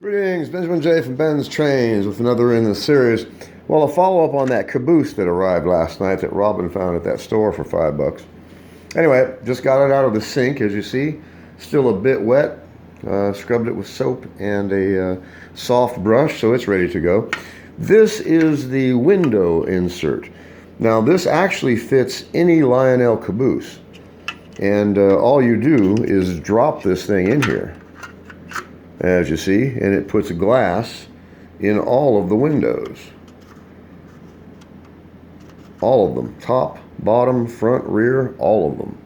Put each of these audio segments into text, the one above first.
Greetings, Benjamin J from Ben's Trains with another in the series. Well, a follow-up on that Caboose that arrived last night that Robin found at that store for $5. Anyway, just got it out of the sink, as you see. Still a bit wet. Scrubbed it with soap and a soft brush, so it's ready to go. This is the window insert. Now, this actually fits any Lionel Caboose. And all you do is drop this thing in here, as you see, and it puts glass in all of the windows. All of them. Top, bottom, front, rear, all of them.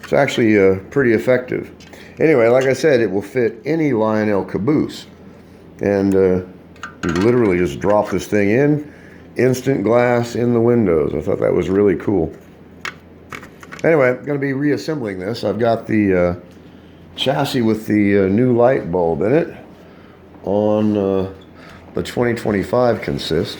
It's actually pretty effective. Anyway, like I said, it will fit any Lionel Caboose. And you literally just drop this thing in, instant glass in the windows. I thought that was really cool. Anyway, I'm going to be reassembling this. I've got the chassis with the new light bulb in it on the 2025 consist.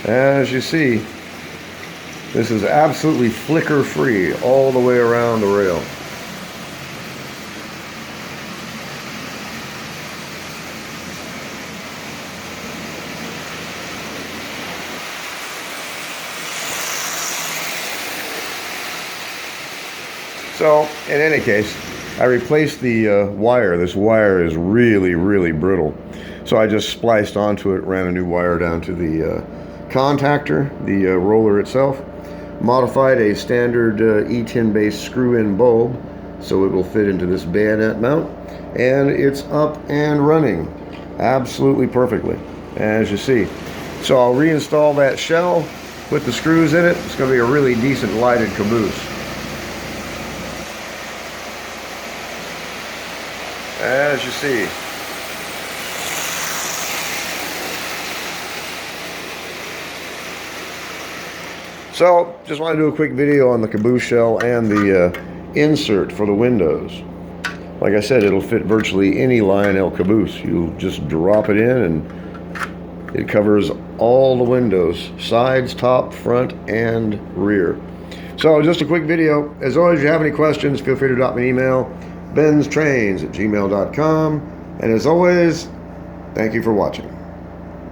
As you see, this is absolutely flicker free all the way around the rail. So, in any case, I replaced the wire. This wire is really, really brittle. So I just spliced onto it, ran a new wire down to the contactor, the roller itself, modified a standard E10 based screw-in bulb so it will fit into this bayonet mount, and it's up and running absolutely perfectly, as you see. So I'll reinstall that shell, put the screws in it. It's going to be a really decent lighted Caboose. As you see. So, just want to do a quick video on the Caboose shell and the insert for the windows. Like I said, it'll fit virtually any Lionel Caboose. You just drop it in and it covers all the windows, sides, top, front, and rear. So, just a quick video. As always, if you have any questions, feel free to drop me an email. BENZTRAINZ@gmail.com. And as always, thank you for watching.